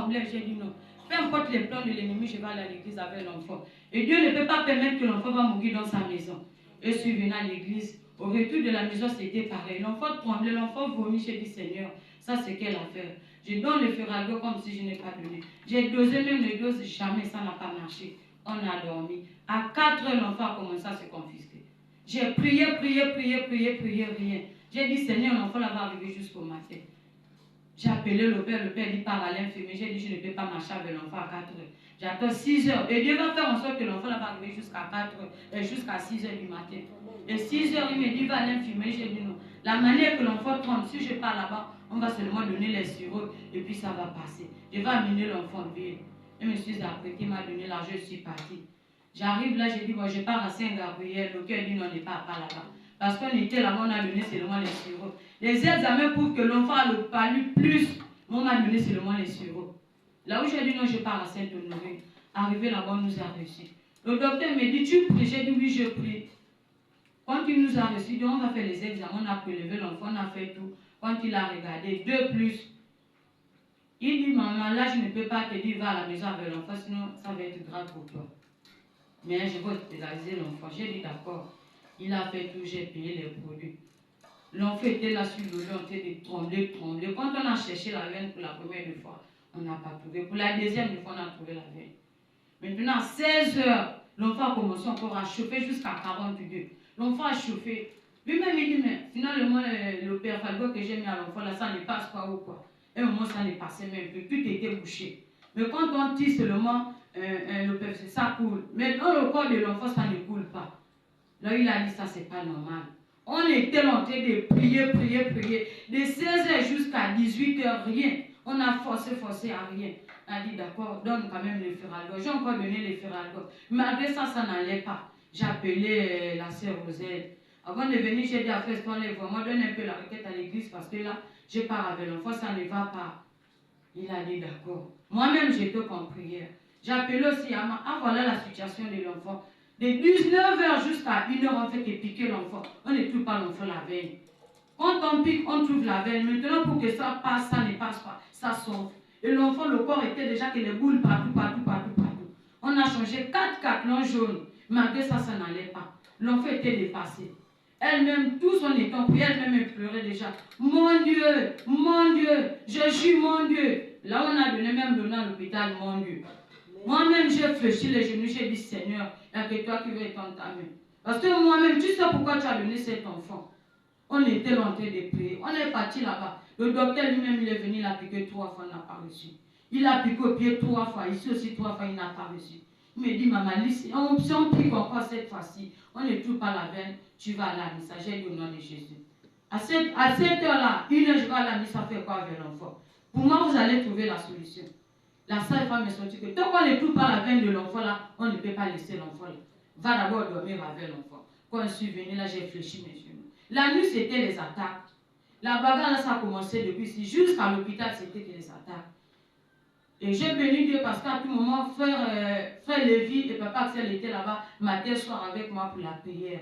tremblais. J'ai dit non. Peu importe les plans de l'ennemi, je vais aller à l'église avec l'enfant. Et Dieu ne peut pas permettre que l'enfant va mourir dans sa maison. Et je suis venue à l'église. Au retour de la maison, c'était pareil. L'enfant tremblait, l'enfant vomit. J'ai dit, Seigneur, ça c'est quelle affaire? Je donne le Ferrago comme si je n'ai pas donné. J'ai dosé même les doses, jamais ça n'a pas marché. On a dormi. À 4 heures, l'enfant a commencé à se confisquer. J'ai prié, rien. J'ai dit, Seigneur, l'enfant là va arriver jusqu'au matin. J'ai appelé le père dit, part à l'infirmier. J'ai dit, je ne peux pas marcher avec l'enfant à 4 heures. J'attends 6 heures. Et Dieu va faire en sorte que l'enfant là va arriver jusqu'à 4 heures, jusqu'à 6 heures du matin. Et 6 heures, il me dit, va à l'infirmier. J'ai dit non. La manière que l'enfant tremble, si je pars là-bas, on va seulement donner les sirops et puis ça va passer. Je vais amener l'enfant en ville. Je me suis apprêtée, il m'a donné l'argent, je suis partie. J'arrive là, j'ai dit, bon, je pars à Saint-Gabriel. Le cœur dit, non, on n'est pas là-bas. Parce qu'on était là-bas, on a donné seulement les sirops. Les examens prouvent que l'enfant a le palu plus, mais on a donné seulement les sirops. Là où j'ai dit, non, je pars à Saint-Honoré. Arrivé là-bas, on nous a reçus. Le docteur me dit, tu pries? J'ai dit, oui, je prie. Quand il nous a reçus, on va faire les examens, on a prélevé l'enfant, on a fait tout. Quand il a regardé, 2 plus, il dit, maman, là, je ne peux pas te dire, va à la maison avec l'enfant, sinon ça va être grave pour toi. Mais je vais hospitaliser l'enfant. J'ai dit, d'accord. Il a fait tout, j'ai payé les produits. L'enfant était là sur le lit, on était de trembler. Quand on a cherché la veine pour la première fois, on n'a pas trouvé. Pour la deuxième fois, on a trouvé la veine. Maintenant, à 16 heures, l'enfant a commencé encore à chauffer jusqu'à 42. L'enfant a chauffé. Lui-même, il dit, mais finalement, le Ferrago que j'ai mis à l'enfant, là, ça ne passe pas ou quoi? Et au moins, ça ne passait même plus. Tout était bouché. Mais quand on tire seulement le PFC, ça coule. Mais dans le corps de l'enfant, ça ne coule pas. Là, il a dit, ça, c'est pas normal. On était en train de prier. De 16h jusqu'à 18h, rien. On a forcé à rien. On a dit, d'accord, donne quand même les Ferrago. J'ai encore donné les Ferrago. Malgré ça, ça n'allait pas. J'ai appelé la sœur Rosette. Avant de venir, j'ai dit à Frère, on les vraiment donne un peu la requête à l'église parce que là, je pars avec l'enfant, ça ne va pas. Il a dit, d'accord. Moi-même, j'étais en prière. J'ai appelé aussi à moi. Ah, voilà la situation de l'enfant. De 19h jusqu'à 1h, on fait que piquer l'enfant. On ne trouve pas l'enfant la veine. Quand on pique, on trouve la veine. Maintenant, pour que ça passe, ça ne passe pas. Ça sauve. Et l'enfant, le corps était déjà que les boules partout. On a changé 4 cartons jaunes. Malgré ça, ça n'allait pas. L'enfant était dépassé. Elle-même, tout son étant pris, elle-même elle pleurait déjà. Mon Dieu, je jure mon Dieu. Là, on a donné même le nom à l'hôpital, mon Dieu. Moi-même, j'ai fléchi les genoux, j'ai dit, Seigneur, il n'y a que toi qui veux étendre ta main. Parce que moi-même, tu sais pourquoi tu as donné cet enfant. On était en train de prier. On est parti là-bas. Le docteur lui-même, il est venu, il a piqué 3 fois, il n'a pas reçu. Il a piqué au pied 3 fois, ici aussi 3 fois, il n'a pas reçu. Il me dit, maman, si on pique encore cette fois-ci, on ne trouve pas la veine, tu vas à la messe. J'ai dit au nom de Jésus. À cette heure-là, 1h, je vais à la messe, ça fait quoi avec l'enfant? Pour moi, vous allez trouver la solution. La sage-femme est sortie que tant qu'on ne trouve pas la veine de l'enfant là, on ne peut pas laisser l'enfant là. Va d'abord dormir avec l'enfant. Quand je suis venue là, j'ai fléchi mes genoux. La nuit, c'était les attaques. La bagarre là, ça a commencé depuis ici. Jusqu'à l'hôpital, c'était les attaques. Et j'ai béni Dieu parce qu'à tout moment, frère Lévi et papa Axel étaient là-bas, matin soir avec moi pour la prière.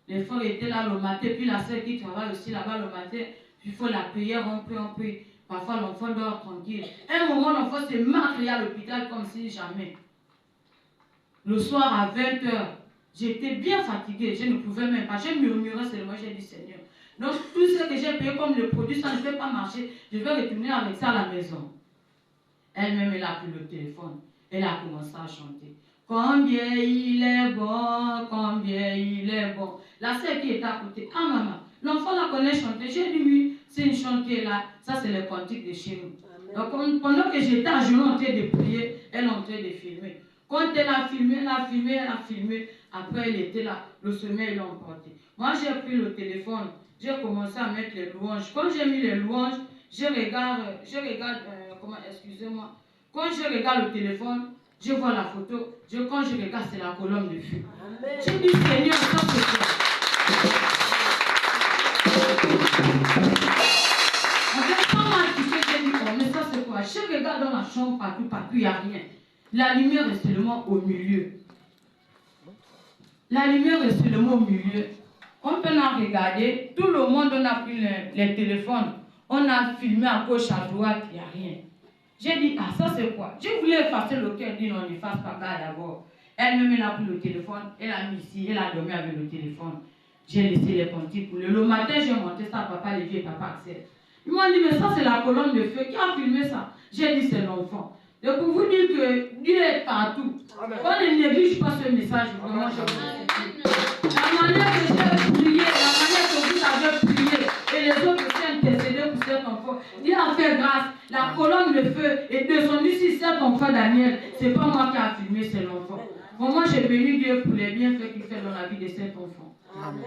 Les frères étaient là le matin, puis la sœur qui travaille aussi là-bas le matin, puis il faut la prière, on prie. Parfois l'enfant dort tranquille. Un moment, l'enfant se met à l'hôpital comme si jamais. Le soir à 20h, j'étais bien fatiguée, je ne pouvais même pas. Je murmurais seulement, j'ai dit Seigneur. Donc tout ce que j'ai payé comme le produit, ça ne peut pas marcher. Je vais retourner avec ça à la maison. Elle-même, elle a pris le téléphone. Elle a commencé à chanter. Combien il est bon, combien il est bon. La sœur qui est à côté, ah maman, l'enfant la connaît chanter. J'ai dit oui, c'est une chanteuse là. Ça, c'est le cantique de chez nous. Donc, pendant que j'étais à genoux en train de prier, elle est en train de filmer. Quand elle a filmé, après elle était là, le sommeil l'a emporté. Moi, j'ai pris le téléphone, j'ai commencé à mettre les louanges. Quand j'ai mis les louanges, je regarde, excusez-moi, quand je regarde le téléphone, je vois la photo, quand je regarde, c'est la colonne de feu. Je dis, Seigneur, ça c'est quoi? Mais ça c'est quoi? Je regarde dans la chambre, partout, il n'y a rien. La lumière est seulement au milieu. La lumière est seulement au milieu. Quand on a regardé, tout le monde, on a pris les téléphones, on a filmé à gauche, à droite, il n'y a rien. J'ai dit, ah, ça c'est quoi? Je voulais effacer le cœur, dit non, n'efface pas d'abord. Elle me a pris le téléphone, elle a mis ici, elle a dormi avec le téléphone. J'ai laissé les comptes couler. Le matin, j'ai monté ça à papa Lévi et papa Axel. Ils m'ont dit, mais ça c'est la colonne de feu. Qui a filmé ça? J'ai dit, c'est l'enfant. Donc pour vous dire que Dieu est partout. Quand on ne néglige pas ce message, vraiment, je vous remercie. La manière que j'ai prié, la manière que vous avez prié, et les autres aussi intercédé pour cet enfant, Dieu a fait grâce. La colonne de feu est descendue sur cet enfant Daniel. Ce n'est pas moi qui a filmé, c'est l'enfant. Moi, j'ai béni Dieu pour les bienfaits qu'il fait dans la vie de cet enfant. Amen.